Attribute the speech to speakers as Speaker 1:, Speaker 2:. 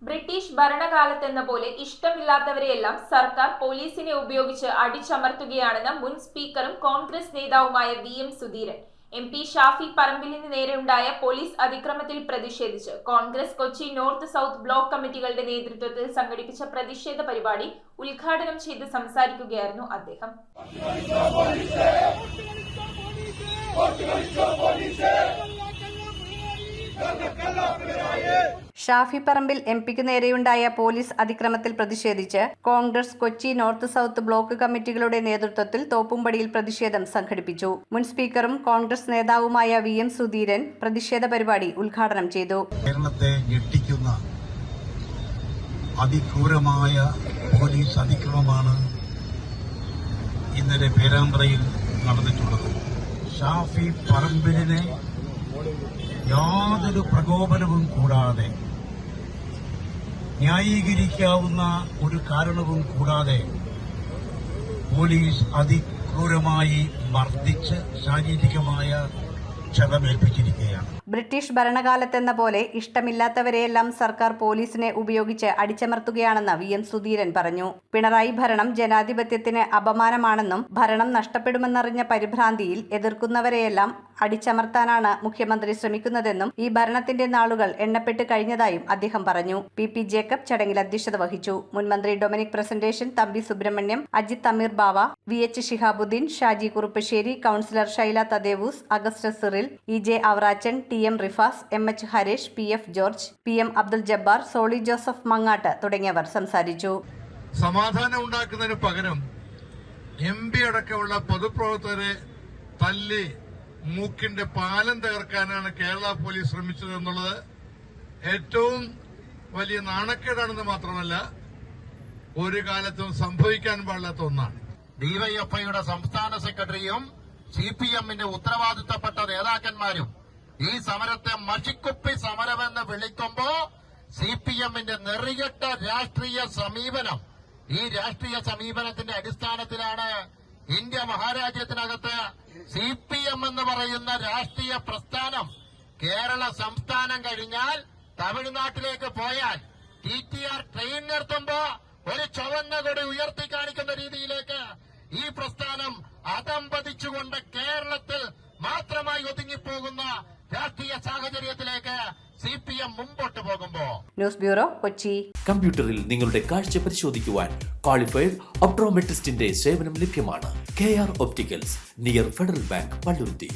Speaker 1: British ഭരണകാലത്തെന്ന പോലെ ഇഷ്ടമില്ലാത്തവരെയെല്ലാം സർക്കാർ പോലീസിനെ ഉപയോഗിച്ച് അടിച്ചമർത്തുകയാണെന്ന് മുൻ സ്പീക്കറും കോൺഗ്രസ് നേതാവുമായ വി.എം. സുധീരൻ. എം.പി. ഷാഫി പറമ്പിലിന് നേരെയുണ്ടായ പോലീസ് അതിക്രമത്തിൽ പ്രതിഷേധിച്ച് Congress Kochi north south block കമ്മിറ്റികളുടെ നേതൃത്വത്തിൽ സംഘടിപ്പിച്ച പ്രതിഷേധ പരിപാടി ഉദ്ഘാടനം ചെയ്ത് സംസാരിക്കുകയായിരുന്നു അദ്ദേഹം.
Speaker 2: ഷാഫി പറമ്പിൽ എംപിക്ക് നേരെയുണ്ടായ പോലീസ് അതിക്രമത്തിൽ പ്രതിഷേധിച്ച് Congress Kochi north south block കമ്മിറ്റികളുടെ നേതൃത്വത്തിൽ തോപ്പുംപടിയിൽ പ്രതിഷേധം സംഘടിപ്പിച്ചു. മുൻ സ്പീക്കറും കോൺഗ്രസ് നേതാവുമായ വി.എം. സുധീരൻ പ്രതിഷേധ പരിപാടി ഉദ്ഘാടനം ചെയ്തു.
Speaker 3: കേരളത്തെ ഞെട്ടിക്കുന്ന അതിക്രൂരമായ പോലീസ് അതിക്രമമാണ് ഇന്നലെ പേരാമ്പ്രയിൽ നടന്നിട്ടുള്ളത്. ഷാഫി പറമ്പിലിനെ യാതൊരു പ്രകോപനവും കൂടാതെ, ന്യായീകരിക്കാവുന്ന ഒരു കാരണവും കൂടാതെ പോലീസ് അതിക്രൂരമായി മർദ്ദിച്ച് ശാരീരികമായ ക്ഷതമേൽപ്പിച്ചിരിക്കുകയാണ്.
Speaker 2: ബ്രിട്ടീഷ് ഭരണകാലത്തെന്ന പോലെ ഇഷ്ടമില്ലാത്തവരെയെല്ലാം സർക്കാർ പോലീസിനെ ഉപയോഗിച്ച് അടിച്ചമർത്തുകയാണെന്ന് വി.എം. സുധീരൻ പറഞ്ഞു. പിണറായി ഭരണം ജനാധിപത്യത്തിന് അപമാനമാണെന്നും ഭരണം നഷ്ടപ്പെടുമെന്നറിഞ്ഞ പരിഭ്രാന്തിയിൽ എതിർക്കുന്നവരെയെല്ലാം അടിച്ചമർത്താനാണ് മുഖ്യമന്ത്രി ശ്രമിക്കുന്നതെന്നും ഈ ഭരണത്തിന്റെ നാളുകൾ എണ്ണപ്പെട്ട് കഴിഞ്ഞതായും അദ്ദേഹം പറഞ്ഞു. പി. ജേക്കബ് ചടങ്ങിൽ അധ്യക്ഷത വഹിച്ചു. മുൻമന്ത്രി Dominic Presentation, Thampi Subramaniam, Ajith Ameer Bava, V H. Shihabuddin, Shaji Kuruppassery, councillor Shaila Thadevoos, Augustus Cyril, E J. Avarachan, T M. Rifas, M H. Harish, P F. George, P M. Abdul Jabbar, Soli Joseph Mangatt തുടങ്ങിയവർ സംസാരിച്ചു.
Speaker 4: സമാധാനം ഉണ്ടാക്കുന്നതിന് പകരം എം.പി. അടക്കമുള്ള പൊതുപ്രവർത്തകരെ തല്ലി മൂക്കിന്റെ പാലം തകർക്കാനാണ് കേരള പോലീസ് ശ്രമിച്ചത് എന്നുള്ളത് ഏറ്റവും വലിയ നാണക്കേടാണെന്ന് മാത്രമല്ല ഒരു കാലത്തും സംഭവിക്കാൻ പാടില്ലാത്ത ഒന്നാണ്.
Speaker 3: ഡിവൈഎഫ്ഐയുടെ സംസ്ഥാന സെക്രട്ടറിയും സിപിഎമ്മിന്റെ ഉത്തരവാദിത്തപ്പെട്ട നേതാക്കന്മാരും ഈ സമരത്തെ മഷിക്കുപ്പി സമരമെന്ന് വിളിക്കുമ്പോ സിപിഎമ്മിന്റെ നെറികെട്ട രാഷ്ട്രീയ സമീപനം, ഈ രാഷ്ട്രീയ സമീപനത്തിന്റെ അടിസ്ഥാനത്തിലാണ് ഇന്ത്യ മഹാരാജ്യത്തിനകത്ത് സിപിഎം എന്ന് പറയുന്ന രാഷ്ട്രീയ പ്രസ്ഥാനം കേരള സംസ്ഥാനം കഴിഞ്ഞാൽ തമിഴ്നാട്ടിലേക്ക് പോയാൽ TTR ട്രെയിൻ നിർത്തുമ്പോ ഒരു ചുവന്ന കൊടി ഉയർത്തി കാണിക്കുന്ന രീതിയിലേക്ക് ഈ പ്രസ്ഥാനം അതമ്പതിച്ചുകൊണ്ട് കേരളത്തിൽ മാത്രമായി ഒതുങ്ങിപ്പോകുന്ന രാഷ്ട്രീയ സാഹചര്യത്തിലേക്ക് സിപിഎം മുമ്പോട്ട് പോകുമ്പോ.
Speaker 2: News bureau, Kochi.
Speaker 5: കമ്പ്യൂട്ടറിൽ നിങ്ങളുടെ കാഴ്ച പരിശോധിക്കുവാൻ ക്വാളിഫൈഡ് ഒപ്ട്രോമെട്രിസ്റ്റിന്റെ സേവനം ലഭ്യമാണ്. KR opticals, near federal bank, Palluruthy.